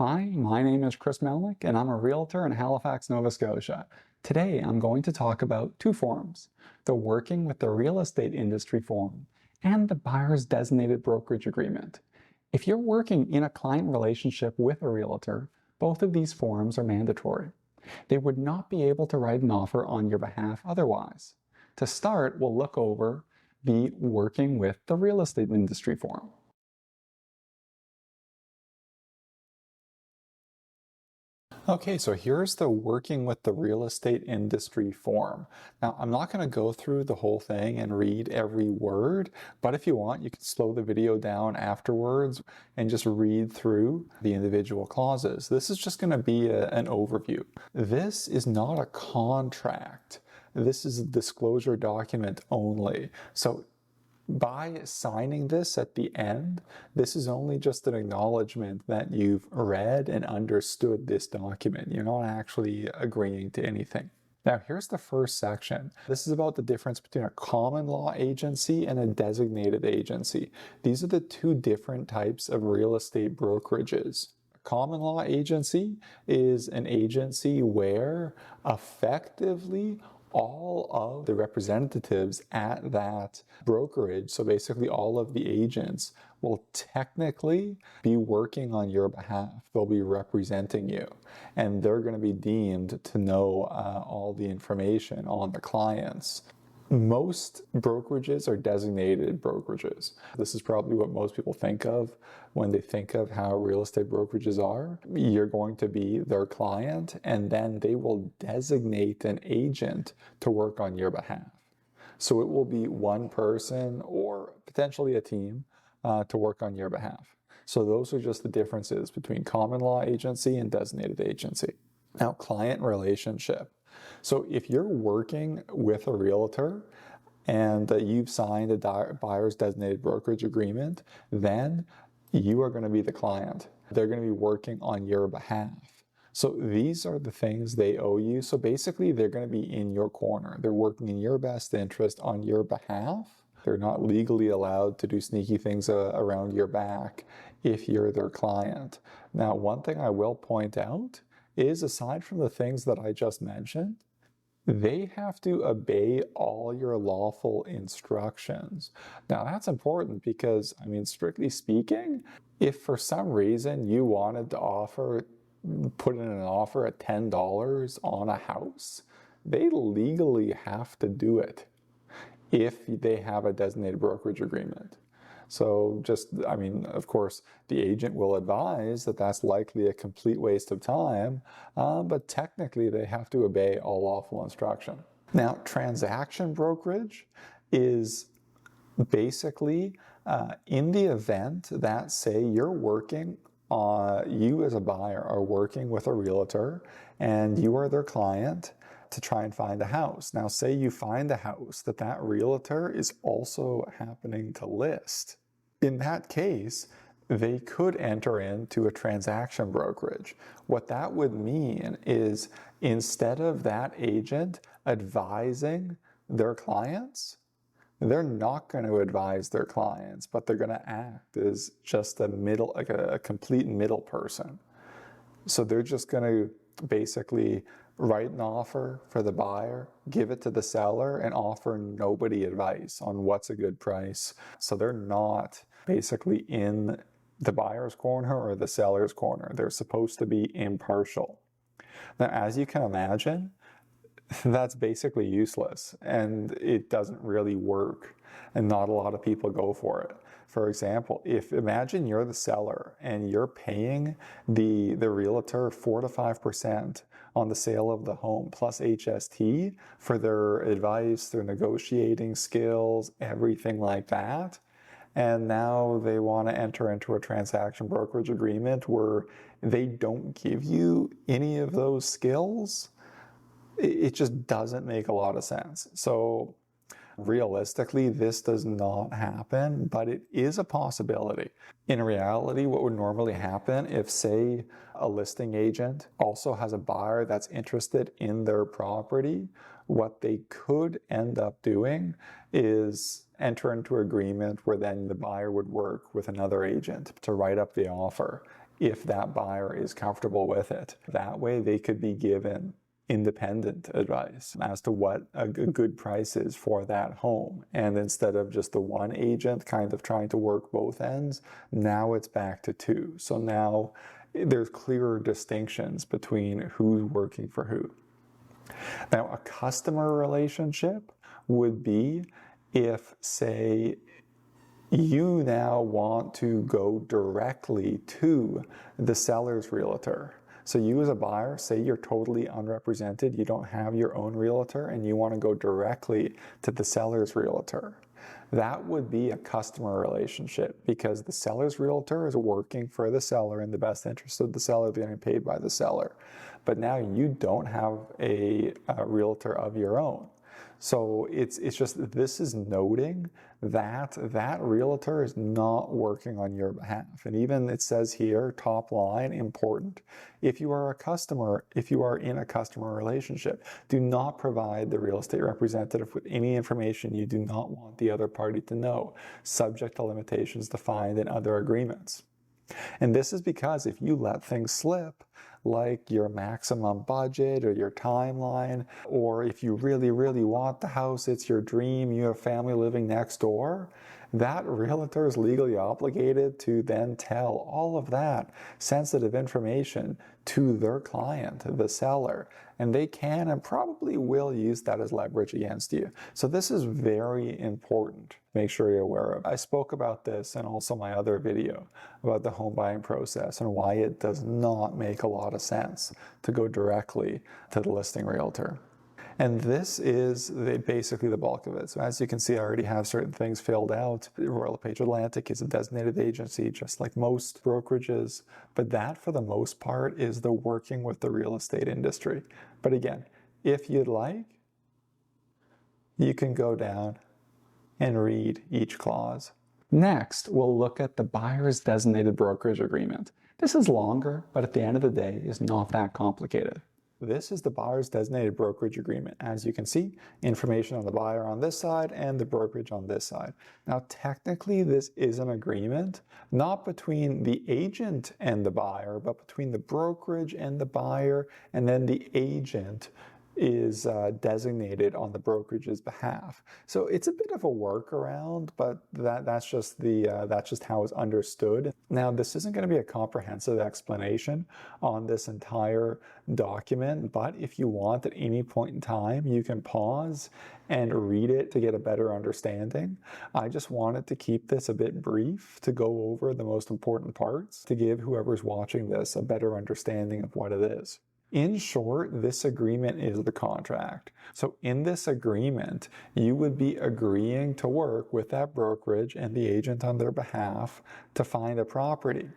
Hi, my name is Chris Melnick, and I'm a realtor in Halifax, Nova Scotia. Today, I'm going to talk about two forms, the Working with the Real Estate Industry form and the Buyer's Designated Brokerage Agreement. If you're working in a client relationship with a realtor, both of these forms are mandatory. They would not be able to write an offer on your behalf otherwise. To start, we'll look over the Working with the Real Estate Industry form. Okay, so here's the Working with the Real Estate Industry form. Now, I'm not going to go through the whole thing and read every word, but if you want, you can slow the video down afterwards and just read through the individual clauses. This is just going to be an overview. This is not a contract. This is a disclosure document only. So by signing this at the end, this is only just an acknowledgement that you've read and understood this document. You're not actually agreeing to anything. Now, here's the first section. This is about the difference between a common law agency and a designated agency. These are the two different types of real estate brokerages. A common law agency is an agency where effectively all of the representatives at that brokerage, so basically all of the agents, will technically be working on your behalf. They'll be representing you, and they're going to be deemed to know all the information on the clients. Most brokerages are designated brokerages. This is probably what most people think of when they think of how real estate brokerages are. You're going to be their client, and then they will designate an agent to work on your behalf. So it will be one person or potentially a team to work on your behalf. So those are just the differences between common law agency and designated agency. Now, client relationship. So if you're working with a realtor and you've signed a buyer's designated brokerage agreement, then you are going to be the client. They're going to be working on your behalf. So these are the things they owe you. So basically, they're going to be in your corner. They're working in your best interest on your behalf. They're not legally allowed to do sneaky things around your back if you're their client. Now, one thing I will point out is, aside from the things that I just mentioned, they have to obey all your lawful instructions. Now, that's important because, strictly speaking, if for some reason you wanted to put in an offer at $10 on a house, they legally have to do it if they have a designated brokerage agreement. So of course, the agent will advise that that's likely a complete waste of time, but technically they have to obey all lawful instruction. Now, transaction brokerage is basically in the event that, say, you as a buyer are working with a realtor and you are their client to try and find a house. Now, say you find a house that realtor is also happening to list. In that case, they could enter into a transaction brokerage. What that would mean is, instead of that agent advising their clients, they're not going to advise their clients, but they're going to act as just a complete middle person. So they're just going to basically write an offer for the buyer, give it to the seller, and offer nobody advice on what's a good price. So they're not basically in the buyer's corner or the seller's corner. They're supposed to be impartial. Now, as you can imagine, that's basically useless, and it doesn't really work, and not a lot of people go for it. For example, imagine you're the seller and you're paying the realtor 4 to 5% on the sale of the home plus HST for their advice, their negotiating skills, everything like that. And now they want to enter into a transaction brokerage agreement where they don't give you any of those skills. It just doesn't make a lot of sense. So realistically, this does not happen, but it is a possibility. In reality, what would normally happen if, say, a listing agent also has a buyer that's interested in their property, what they could end up doing is enter into an agreement where then the buyer would work with another agent to write up the offer. if that buyer is comfortable with it. That way they could be given independent advice as to what a good price is for that home. And instead of just the one agent kind of trying to work both ends, now it's back to two. So now there's clearer distinctions between who's working for who. Now, a customer relationship would be if, say, you now want to go directly to the seller's realtor. So you as a buyer, say you're totally unrepresented, you don't have your own realtor, and you want to go directly to the seller's realtor. That would be a customer relationship because the seller's realtor is working for the seller in the best interest of the seller, they're getting paid by the seller. But now you don't have a realtor of your own. So it's just, this is noting that that realtor is not working on your behalf. And even it says here, top line, important, if you are a customer, if you are in a customer relationship, do not provide the real estate representative with any information you do not want the other party to know, subject to limitations defined in other agreements. And this is because if you let things slip, like your maximum budget or your timeline, or if you really, really want the house, it's your dream, you have family living next door, that realtor is legally obligated to then tell all of that sensitive information to their client, the seller, and they can and probably will use that as leverage against you. So this is very important. Make sure you're aware of. I spoke about this in also my other video about the home buying process and why it does not make a lot of sense to go directly to the listing realtor. And this is basically the bulk of it. So as you can see, I already have certain things filled out. Royal LePage Atlantic is a designated agency, just like most brokerages. But that, for the most part, is the working with the real estate industry. But again, if you'd like, you can go down and read each clause. Next, we'll look at the buyer's designated brokerage agreement. This is longer, but at the end of the day, is not that complicated. This is the buyer's designated brokerage agreement. As you can see, information on the buyer on this side and the brokerage on this side. Now, technically, this is an agreement, not between the agent and the buyer, but between the brokerage and the buyer, and then the agent is designated on the brokerage's behalf. So it's a bit of a workaround, but that's just how it's understood. Now, this isn't going to be a comprehensive explanation on this entire document, but if you want at any point in time, you can pause and read it to get a better understanding. I just wanted to keep this a bit brief to go over the most important parts to give whoever's watching this a better understanding of what it is. In short, this agreement is the contract. So in this agreement, you would be agreeing to work with that brokerage and the agent on their behalf to find a property.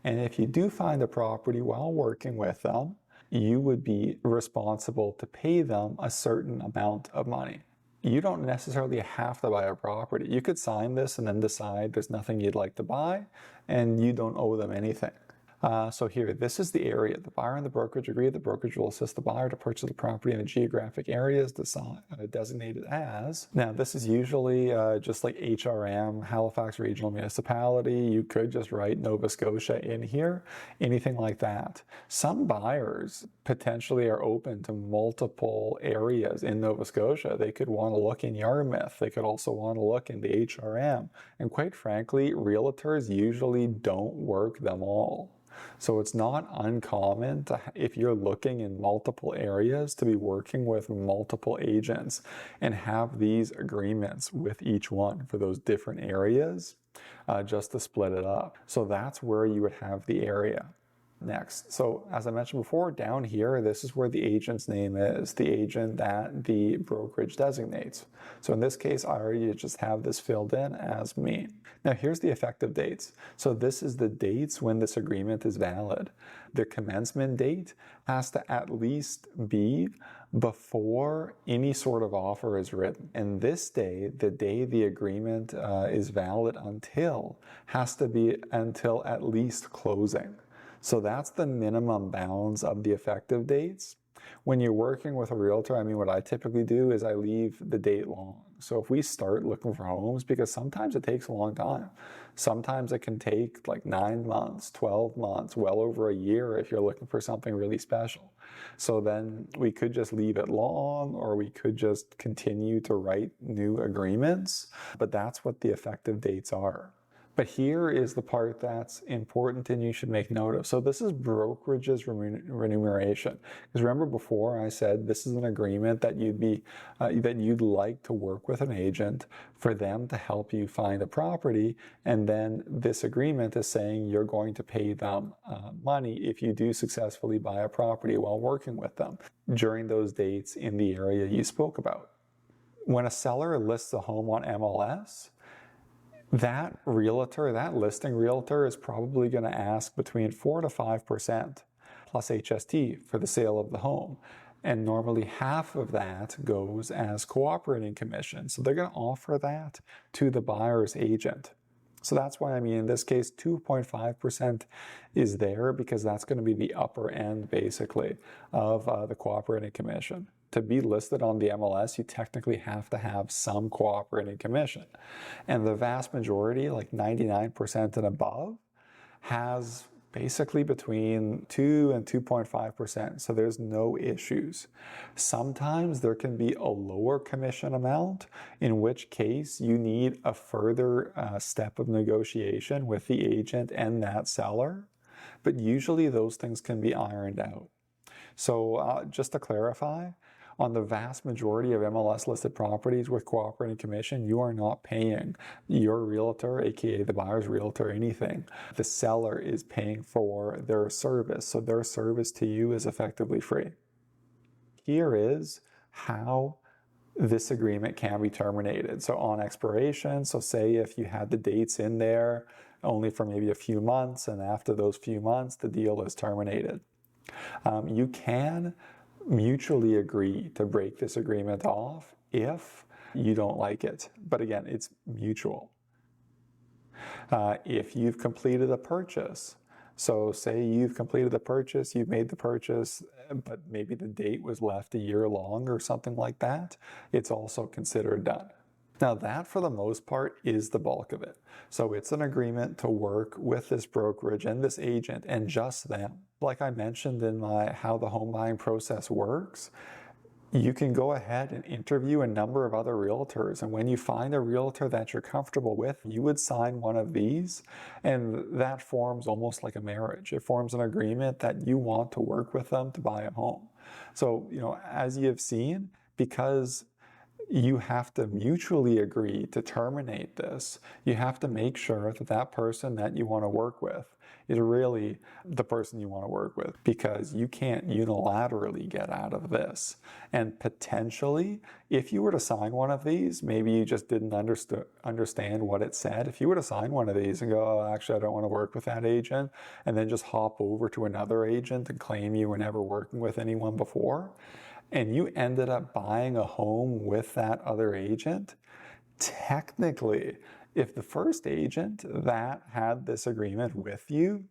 And if you do find a property while working with them, you would be responsible to pay them a certain amount of money. You don't necessarily have to buy a property. You could sign this and then decide there's nothing you'd like to buy and you don't owe them anything. So here, this is the area. The buyer and the brokerage agree. The brokerage will assist the buyer to purchase the property in the geographic areas designated as. Now, this is usually just like HRM, Halifax Regional Municipality. You could just write Nova Scotia in here, anything like that. Some buyers potentially are open to multiple areas in Nova Scotia. They could want to look in Yarmouth. They could also want to look in the HRM. And quite frankly, realtors usually don't work them all. So it's not uncommon if you're looking in multiple areas to be working with multiple agents and have these agreements with each one for those different areas just to split it up. So that's where you would have the area. Next, so as I mentioned before, down here, this is where the agent's name is, the agent that the brokerage designates. So in this case, I already just have this filled in as me. Now here's the effective dates. So this is the dates when this agreement is valid. The commencement date has to at least be before any sort of offer is written. And this day, the day the agreement is valid until, has to be until at least closing. So that's the minimum bounds of the effective dates. When you're working with a realtor, I mean, what I typically do is I leave the date long. So if we start looking for homes, because sometimes it takes a long time. Sometimes it can take like 9 months, 12 months, well over a year if you're looking for something really special. So then we could just leave it long, or we could just continue to write new agreements, but that's what the effective dates are. But here is the part that's important and you should make note of. So this is brokerage's remuneration. Because remember before I said this is an agreement that you'd like to work with an agent for them to help you find a property, and then this agreement is saying you're going to pay them money if you do successfully buy a property while working with them during those dates in the area you spoke about. When a seller lists a home on MLS, that listing realtor is probably going to ask between 4 to 5% plus HST for the sale of the home. And normally half of that goes as cooperating commission. So they're going to offer that to the buyer's agent. So that's why, in this case, 2.5% is there, because that's going to be the upper end, basically, of the cooperating commission. To be listed on the MLS, you technically have to have some cooperating commission. And the vast majority, like 99% and above, has basically between 2 and 2.5%. So there's no issues. Sometimes there can be a lower commission amount, in which case you need a further step of negotiation with the agent and that seller. But usually those things can be ironed out. So just to clarify, on the vast majority of MLS listed properties with cooperating commission, you are not paying your realtor, aka the buyer's realtor, anything. The seller is paying for their service, so their service to you is effectively free. Here is how this agreement can be terminated. So on expiration, so say if you had the dates in there only for maybe a few months, and after those few months, the deal is terminated. You can mutually agree to break this agreement off if you don't like it. But again, it's mutual. If you've completed a purchase, so say you've completed the purchase, you've made the purchase, but maybe the date was left a year long or something like that, it's also considered done. Now that, for the most part, is the bulk of it. So it's an agreement to work with this brokerage and this agent and just them. Like I mentioned in my how the home buying process works, you can go ahead and interview a number of other realtors. And when you find a realtor that you're comfortable with, you would sign one of these, and that forms almost like a marriage. It forms an agreement that you want to work with them to buy a home. So, as you've seen, because you have to mutually agree to terminate this, you have to make sure that that person that you want to work with is really the person you want to work with, because you can't unilaterally get out of this. And potentially, if you were to sign one of these, maybe you just didn't understand what it said. If you were to sign one of these and go, oh, actually, I don't want to work with that agent, and then just hop over to another agent and claim you were never working with anyone before, and you ended up buying a home with that other agent, technically, if the first agent that had this agreement with you,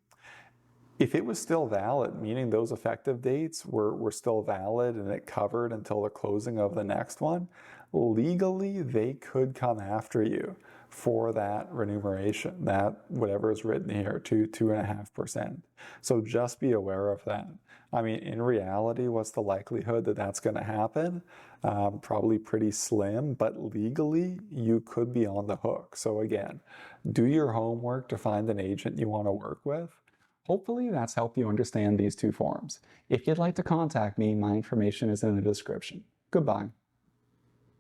if it was still valid, meaning those effective dates were still valid and it covered until the closing of the next one, legally they could come after you for that remuneration, that whatever is written here, 2.5%. So just be aware of that. In reality, what's the likelihood that that's going to happen? Probably pretty slim, but legally you could be on the hook. So again, do your homework to find an agent you want to work with. Hopefully that's helped you understand these two forms. If you'd like to contact me, my information is in the description. Goodbye.